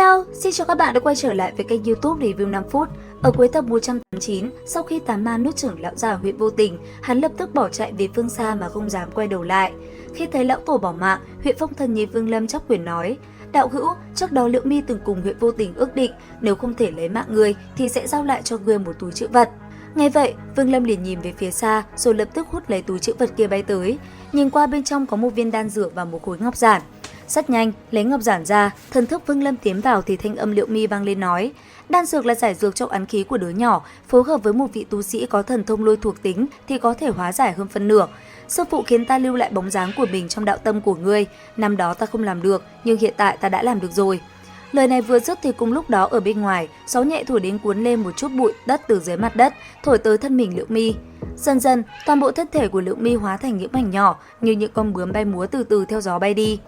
Hello, xin chào các bạn đã quay trở lại với kênh YouTube Review 5 phút. Ở cuối tập 189, sau khi tán ma nuốt chửng lão già huyện Vô Tình, hắn lập tức bỏ chạy về phương xa mà không dám quay đầu lại. Khi thấy lão tổ bỏ mạng, huyện Phong Thần nhìn Vương Lâm chắp quyền nói: "Đạo hữu, trước đó Liệu Mi từng cùng huyện Vô Tình ước định, nếu không thể lấy mạng ngươi thì sẽ giao lại cho ngươi một túi trữ vật." Nghe vậy, Vương Lâm liền nhìn về phía xa, rồi lập tức hút lấy túi trữ vật kia bay tới. Nhìn qua bên trong có một viên đan dược và một khối ngọc giản. Rất nhanh, lấy ngọc giản ra, thần thức Vương Lâm tiến vào thì thanh âm Liệu Mi vang lên nói: "Đan dược là giải dược trong ấn khí của đứa nhỏ, phối hợp với một vị tu sĩ có thần thông lôi thuộc tính thì có thể hóa giải hơn phân nửa. Sư phụ khiến ta lưu lại bóng dáng của mình trong đạo tâm của ngươi, năm đó ta không làm được, nhưng hiện tại ta đã làm được rồi." Lời này vừa dứt thì cùng lúc đó ở bên ngoài, gió nhẹ thổi đến cuốn lên một chút bụi đất từ dưới mặt đất, thổi tới thân mình Liệu Mi. Dần dần, toàn bộ thân thể của Liệu Mi hóa thành những mảnh nhỏ, như những con bướm bay múa từ từ theo gió bay đi.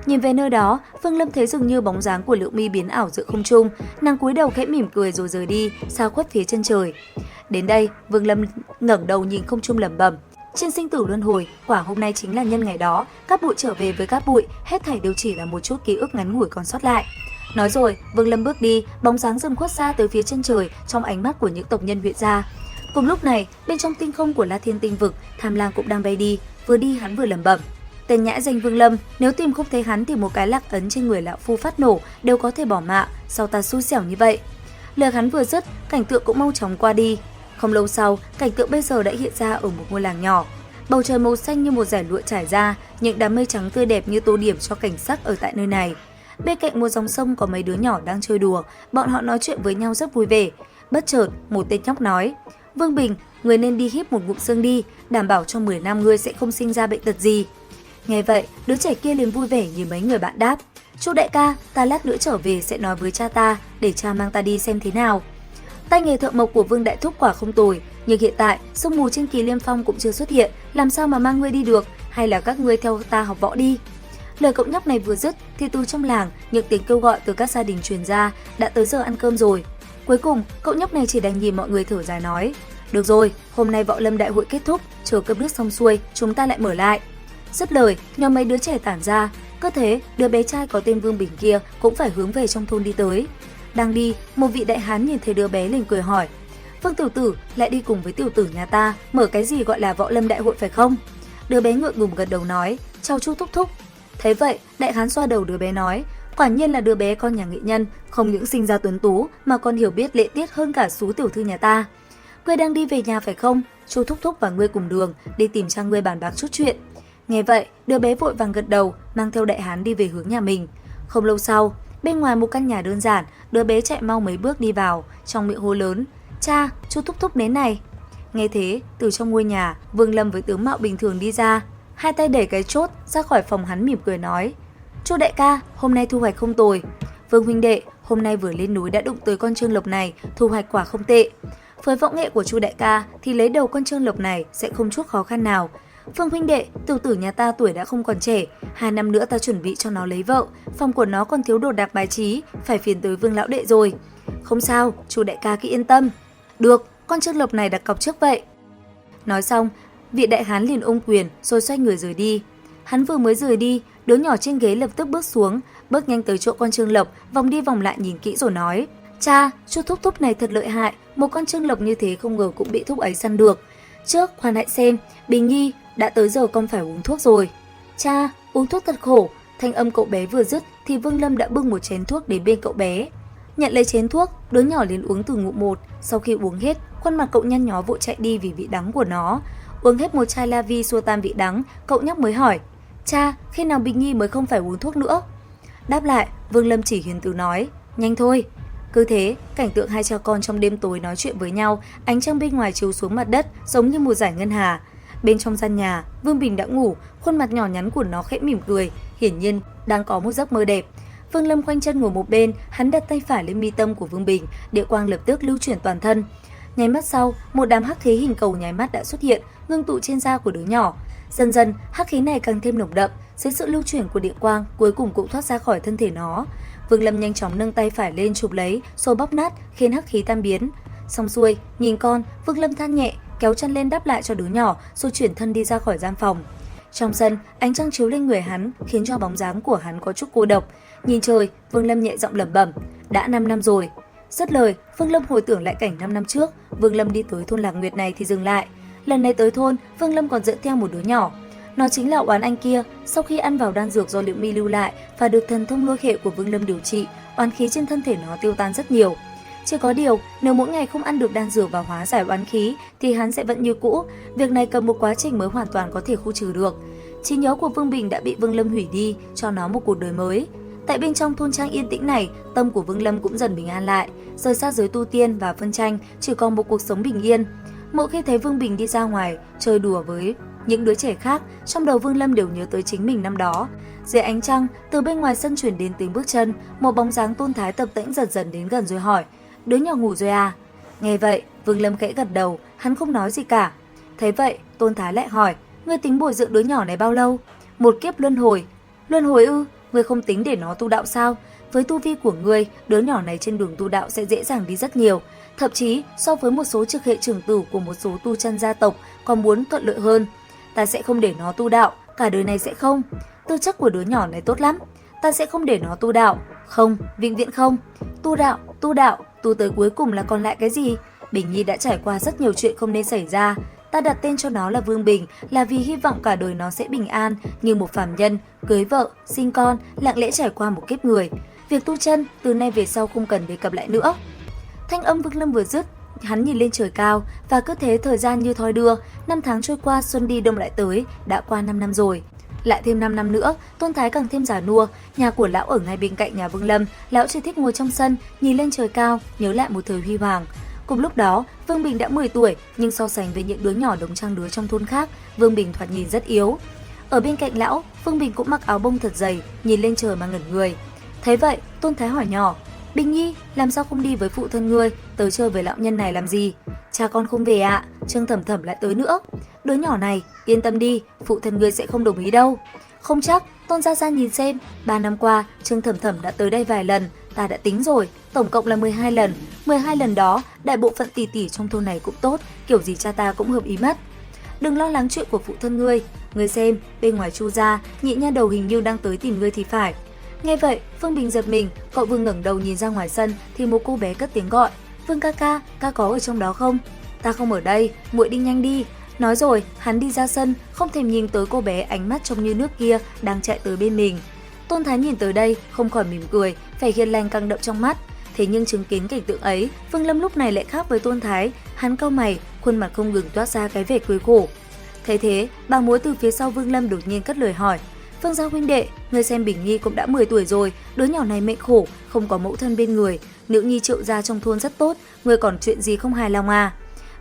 Nhìn về nơi đó, Vương Lâm thấy dường như bóng dáng của Liệu Mi biến ảo giữa không trung, nàng cúi đầu khẽ mỉm cười rồi rời đi, xa khuất phía chân trời. Đến đây, Vương Lâm ngẩng đầu nhìn không trung lẩm bẩm: "Trên sinh tử luân hồi, quả hôm nay chính là nhân ngày đó, cát bụi trở về với cát bụi, hết thảy đều chỉ là một chút ký ức ngắn ngủi còn sót lại." Nói rồi, Vương Lâm bước đi, bóng dáng dần khuất xa tới phía chân trời trong ánh mắt của những tộc nhân huyện gia. Cùng lúc này, bên trong tinh không của La Thiên Tinh vực, Tham Lang cũng đang bay đi hắn vừa lẩm bẩm: "Tên nhãi danh Vương Lâm, nếu tìm không thấy hắn thì một cái lạc ấn trên người lão phu phát nổ đều có thể bỏ mạng, sao ta xui xẻo như vậy." Lời hắn vừa dứt, cảnh tượng cũng mau chóng qua đi. Không lâu sau, cảnh tượng bây giờ đã hiện ra ở một ngôi làng nhỏ. Bầu trời màu xanh như một dải lụa trải ra, những đám mây trắng tươi đẹp như tô điểm cho cảnh sắc ở tại nơi này. Bên cạnh một dòng sông có mấy đứa nhỏ đang chơi đùa, bọn họ nói chuyện với nhau rất vui vẻ. Bất chợt, một tên nhóc nói: "Vương Bình, người nên đi hít một ngụm xương đi, đảm bảo trong 10 năm ngươi sẽ không sinh ra bệnh tật gì." Nghe vậy, đứa trẻ kia liền vui vẻ nhìn mấy người bạn đáp: "Chú đại ca, ta lát nữa trở về sẽ nói với cha ta, để cha mang ta đi xem thế nào." Tay nghề thợ mộc của Vương Đại Thúc quả không tồi, nhưng hiện tại sương mù trên Kỳ Liêm Phong cũng chưa xuất hiện, làm sao mà mang ngươi đi được, hay là các ngươi theo ta học võ đi. Lời cậu nhóc này vừa dứt thì từ trong làng những tiếng kêu gọi từ các gia đình truyền ra: "Đã tới giờ ăn cơm rồi." Cuối cùng, cậu nhóc này chỉ đành nhìn mọi người thở dài nói: "Được rồi, hôm nay võ lâm đại hội kết thúc, chờ cơm nước xong xuôi, chúng ta lại mở lại." Dứt lời, nhóm mấy đứa trẻ tản ra. Cứ thế, đứa bé trai có tên Vương Bình kia cũng phải hướng về trong thôn đi tới. Đang đi, một vị đại hán nhìn thấy đứa bé liền cười hỏi: "Vương tiểu tử lại đi cùng với tiểu tử nhà ta mở cái gì gọi là võ lâm đại hội phải không?" Đứa bé ngượng ngùng gật đầu nói: "Chào chú thúc thúc." Thế vậy, đại hán xoa đầu đứa bé nói: "Quả nhiên là đứa bé con nhà nghệ nhân, không những sinh ra tuấn tú mà còn hiểu biết lễ tiết hơn cả sú tiểu thư nhà ta. Ngươi đang đi về nhà phải không? Chú thúc thúc và ngươi cùng đường, đi tìm cha ngươi bàn bạc chút chuyện." Nghe vậy, đứa bé vội vàng gật đầu, mang theo đại hán đi về hướng nhà mình. Không lâu sau, bên ngoài một căn nhà đơn giản, đứa bé chạy mau mấy bước đi vào, trong miệng hô lớn: "Cha, chú thúc thúc đến này." Nghe thế, từ trong ngôi nhà, Vương Lâm với tướng mạo bình thường đi ra, hai tay đẩy cái chốt ra khỏi phòng, hắn mỉm cười nói: "Chú đại ca, hôm nay thu hoạch không tồi. Vương huynh đệ, hôm nay vừa lên núi đã đụng tới con trương lộc này, thu hoạch quả không tệ. Với võ nghệ của chú đại ca thì lấy đầu con trương lộc này sẽ không chút khó khăn nào. Phương huynh đệ, tiểu tử nhà ta tuổi đã không còn trẻ, 2 năm nữa ta chuẩn bị cho nó lấy vợ, phòng của nó còn thiếu đồ đạc bài trí, phải phiền tới Vương lão đệ rồi." "Không sao, chú đại ca cứ yên tâm." "Được, con trương lộc này đặt cọc trước vậy." Nói xong, vị đại hán liền ôm quyền rồi xoay người rời đi. Hắn vừa mới rời đi, đứa nhỏ trên ghế lập tức bước xuống, bước nhanh tới chỗ con trương lộc, vòng đi vòng lại nhìn kỹ rồi nói: "Cha, chú thúc thúc này thật lợi hại, một con trương lộc như thế không ngờ cũng bị thúc ấy săn được. Trước, khoan hãy xem, Bình Nhi, đã tới giờ con phải uống thuốc rồi." "Cha, uống thuốc thật khổ." Thanh âm cậu bé vừa dứt thì Vương Lâm đã bưng một chén thuốc đến bên cậu bé. Nhận lấy chén thuốc, đứa nhỏ liền uống từ ngụm một, sau khi uống hết, khuôn mặt cậu nhăn nhó vội chạy đi vì vị đắng của nó. Uống hết một chai la vi xua tan vị đắng, cậu nhóc mới hỏi: "Cha, khi nào Bình Nhi mới không phải uống thuốc nữa?" Đáp lại, Vương Lâm chỉ hiền từ nói: "Nhanh thôi." Cứ thế, cảnh tượng hai cha con trong đêm tối nói chuyện với nhau, ánh trăng bên ngoài chiếu xuống mặt đất giống như một dải ngân hà. Bên trong gian nhà, Vương Bình đã ngủ, khuôn mặt nhỏ nhắn của nó khẽ mỉm cười, hiển nhiên đang có một giấc mơ đẹp. Vương Lâm khoanh chân ngồi một bên, hắn đặt tay phải lên mi tâm của Vương Bình, địa quang lập tức lưu chuyển toàn thân. Nháy mắt sau, một đám hắc khí hình cầu nháy mắt đã xuất hiện, ngưng tụ trên da của đứa nhỏ. Dần dần, hắc khí này càng thêm nồng đậm, dưới sự lưu chuyển của điện quang, cuối cùng cũng thoát ra khỏi thân thể nó. Vương Lâm nhanh chóng nâng tay phải lên chụp lấy, rồi bóp nát, khiến hắc khí tan biến. Xong xuôi, nhìn con, Vương Lâm than nhẹ, kéo chăn lên đắp lại cho đứa nhỏ, rồi chuyển thân đi ra khỏi gian phòng. Trong sân, ánh trăng chiếu lên người hắn, khiến cho bóng dáng của hắn có chút cô độc. Nhìn trời, Vương Lâm nhẹ giọng lẩm bẩm: Đã 5 năm rồi. Dứt lời, Vương Lâm hồi tưởng lại cảnh 5 năm trước, Vương Lâm đi tới thôn Lạc Nguyệt này thì dừng lại. Lần này tới thôn, Vương Lâm còn dẫn theo một đứa nhỏ. Nó chính là oán anh kia, sau khi ăn vào đan dược do Liệu Mi lưu lại và được thần thông lôi hệ của Vương Lâm điều trị, oán khí trên thân thể nó tiêu tan rất nhiều. Chỉ có điều, nếu mỗi ngày không ăn được đan dược và hóa giải oán khí thì hắn sẽ vẫn như cũ, việc này cần một quá trình mới hoàn toàn có thể khu trừ được. Trí nhớ của Vương Bình đã bị Vương Lâm hủy đi, cho nó một cuộc đời mới. Tại bên trong thôn trang yên tĩnh này, tâm của Vương Lâm cũng dần bình an lại, rời xa giới tu tiên và phân tranh, chỉ còn một cuộc sống bình yên. Mỗi khi thấy Vương Bình đi ra ngoài chơi đùa với những đứa trẻ khác, trong đầu Vương Lâm đều nhớ tới chính mình năm đó. Dưới ánh trăng, từ bên ngoài sân truyền đến tiếng bước chân, một bóng dáng Tôn Thái tập tễnh dần dần đến gần rồi hỏi: "Đứa nhỏ ngủ rồi à?" Nghe vậy, Vương Lâm khẽ gật đầu, hắn không nói gì cả. Thấy vậy, Tôn Thái lại hỏi: "Ngươi tính bồi dưỡng đứa nhỏ này bao lâu?" "Một kiếp luân hồi." "Luân hồi ư? Ngươi không tính để nó tu đạo sao? Với tu vi của ngươi, đứa nhỏ này trên đường tu đạo sẽ dễ dàng đi rất nhiều. Thậm chí, so với một số trực hệ trưởng tử của một số tu chân gia tộc còn muốn thuận lợi hơn. Ta sẽ không để nó tu đạo, cả đời này sẽ không. Tư chất của đứa nhỏ này tốt lắm. Ta sẽ không để nó tu đạo. Không, vĩnh viễn không. Tu đạo, tu tới cuối cùng là còn lại cái gì? Bình Nhi đã trải qua rất nhiều chuyện không nên xảy ra. Ta đặt tên cho nó là Vương Bình là vì hy vọng cả đời nó sẽ bình an như một phàm nhân, cưới vợ, sinh con, lặng lẽ trải qua một kiếp người. Việc tu chân từ nay về sau không cần đề cập lại nữa." Thanh âm Vương Lâm vừa dứt, hắn nhìn lên trời cao và cứ thế thời gian như thoi đưa, 5 tháng trôi qua, xuân đi đông lại tới, đã qua 5 năm rồi. Lại thêm 5 năm nữa, Tôn Thái càng thêm già nua, nhà của lão ở ngay bên cạnh nhà Vương Lâm, lão chỉ thích ngồi trong sân, nhìn lên trời cao, nhớ lại một thời huy hoàng. Cùng lúc đó, Vương Bình đã 10 tuổi, nhưng so sánh với những đứa nhỏ đồng trang lứa trong thôn khác, Vương Bình thoạt nhìn rất yếu. Ở bên cạnh lão, Vương Bình cũng mặc áo bông thật dày, nhìn lên trời mà ngẩn người. Thấy vậy, Tôn Thái hỏi nhỏ: "Bình Nhi, làm sao không đi với phụ thân ngươi, tới chơi với lão nhân này làm gì?" "Cha con không về ạ, Trương Thẩm Thẩm lại tới nữa." "Đứa nhỏ này, yên tâm đi, phụ thân ngươi sẽ không đồng ý đâu." "Không chắc, Tôn Gia Gia nhìn xem, 3 năm qua, Trương Thẩm Thẩm đã tới đây vài lần, ta đã tính rồi, tổng cộng là 12 lần. 12 lần đó, đại bộ phận tỷ tỷ trong thôn này cũng tốt, kiểu gì cha ta cũng hợp ý mất." "Đừng lo lắng chuyện của phụ thân ngươi xem, bên ngoài Chu gia, nhị nha đầu hình như đang tới tìm ngươi thì phải." Nghe vậy, Vương Bình giật mình, cậu vừa ngẩng đầu nhìn ra ngoài sân thì một cô bé cất tiếng gọi: "Vương ca ca, ca có ở trong đó không?" "Ta không ở đây, muội đi nhanh đi." Nói rồi, hắn đi ra sân, không thèm nhìn tới cô bé ánh mắt trông như nước kia đang chạy tới bên mình. Tôn Thái nhìn tới đây, không khỏi mỉm cười, vẻ hiền lành căng đậm trong mắt. Thế nhưng chứng kiến cảnh tượng ấy, Vương Lâm lúc này lại khác với Tôn Thái, hắn cau mày, khuôn mặt không ngừng toát ra cái vẻ cười khổ. Thấy thế, bà mối từ phía sau Vương Lâm đột nhiên cất lời hỏi: "Vương gia huynh đệ, ngươi xem Bình Nhi cũng đã 10 tuổi rồi, đứa nhỏ này mệnh khổ, không có mẫu thân bên người, nữ nhi Triệu gia trong thôn rất tốt, ngươi còn chuyện gì không hài lòng à?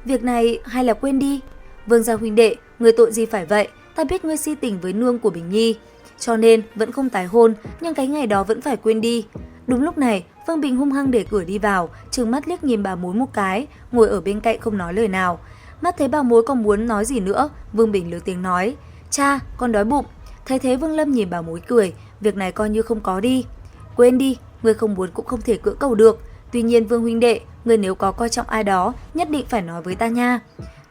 Việc này hay là quên đi." "Vương gia huynh đệ, ngươi tội gì phải vậy? Ta biết ngươi si tình với nương của Bình Nhi, cho nên vẫn không tái hôn, nhưng cái ngày đó vẫn phải quên đi." Đúng lúc này, Vương Bình hung hăng để cửa đi vào, trừng mắt liếc nhìn bà mối một cái, ngồi ở bên cạnh không nói lời nào. Mắt thấy bà mối còn muốn nói gì nữa, Vương Bình lớn tiếng nói: "Cha, con đói bụng." Thấy thế Vương Lâm nhìn bà mối cười, việc này coi như không có đi. "Quên đi, người không muốn cũng không thể cưỡng cầu được. Tuy nhiên Vương huynh đệ, người nếu có coi trọng ai đó, nhất định phải nói với ta nha."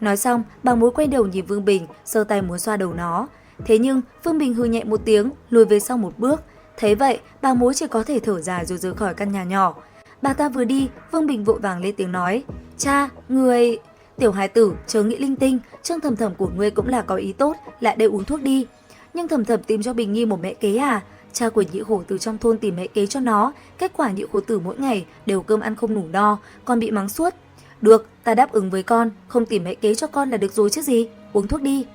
Nói xong, bà mối quay đầu nhìn Vương Bình, giơ tay muốn xoa đầu nó. Thế nhưng Vương Bình hừ nhẹ một tiếng, lùi về sau một bước. Thấy vậy, bà mối chỉ có thể thở dài rồi rời khỏi căn nhà nhỏ. Bà ta vừa đi, Vương Bình vội vàng lên tiếng nói: "Cha, người..." "Tiểu hài tử, chớ nghĩ linh tinh, Trương Thẩm Thẩm của ngươi cũng là có ý tốt, lại đây uống thuốc đi." "Nhưng Thẩm Thẩm tìm cho Bình Nhi một mẹ kế à?" Cha của Nhị Hổ Tử trong thôn tìm mẹ kế cho nó, kết quả Nhị Hổ Tử mỗi ngày đều cơm ăn không đủ no, còn bị mắng suốt. "Được, ta đáp ứng với con, không tìm mẹ kế cho con là được rồi chứ gì, uống thuốc đi."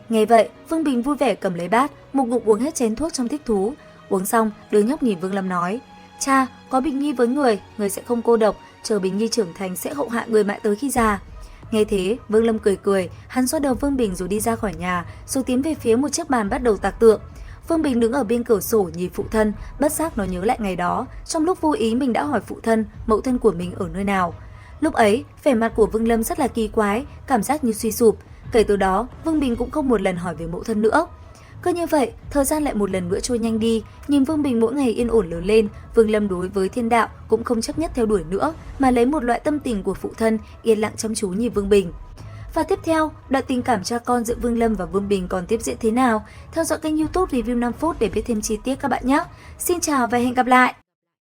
Nghe vậy, Vương Bình vui vẻ cầm lấy bát, một ngụm uống hết chén thuốc trong thích thú. Uống xong, đứa nhóc nhìn Vương Lâm nói: "Cha, có Bình Nhi với người sẽ không cô độc, chờ Bình Nhi trưởng thành sẽ hậu hạ người mãi tới khi già." Nghe thế, Vương Lâm cười cười, hắn xoa đầu Vương Bình rồi đi ra khỏi nhà, rồi tiến về phía một chiếc bàn bắt đầu tạc tượng. Vương Bình đứng ở bên cửa sổ nhìn phụ thân, bất giác nó nhớ lại ngày đó, trong lúc vô ý mình đã hỏi phụ thân, mẫu thân của mình ở nơi nào. Lúc ấy, vẻ mặt của Vương Lâm rất là kỳ quái, cảm giác như suy sụp. Kể từ đó, Vương Bình cũng không một lần hỏi về mẫu thân nữa. Cứ như vậy, thời gian lại một lần nữa trôi nhanh đi, nhìn Vương Bình mỗi ngày yên ổn lớn lên, Vương Lâm đối với thiên đạo cũng không chấp nhất theo đuổi nữa, mà lấy một loại tâm tình của phụ thân, yên lặng chăm chú nhìn Vương Bình. Và tiếp theo, đoạn tình cảm cha con giữa Vương Lâm và Vương Bình còn tiếp diễn thế nào? Theo dõi kênh YouTube Review 5 phút để biết thêm chi tiết các bạn nhé. Xin chào và hẹn gặp lại!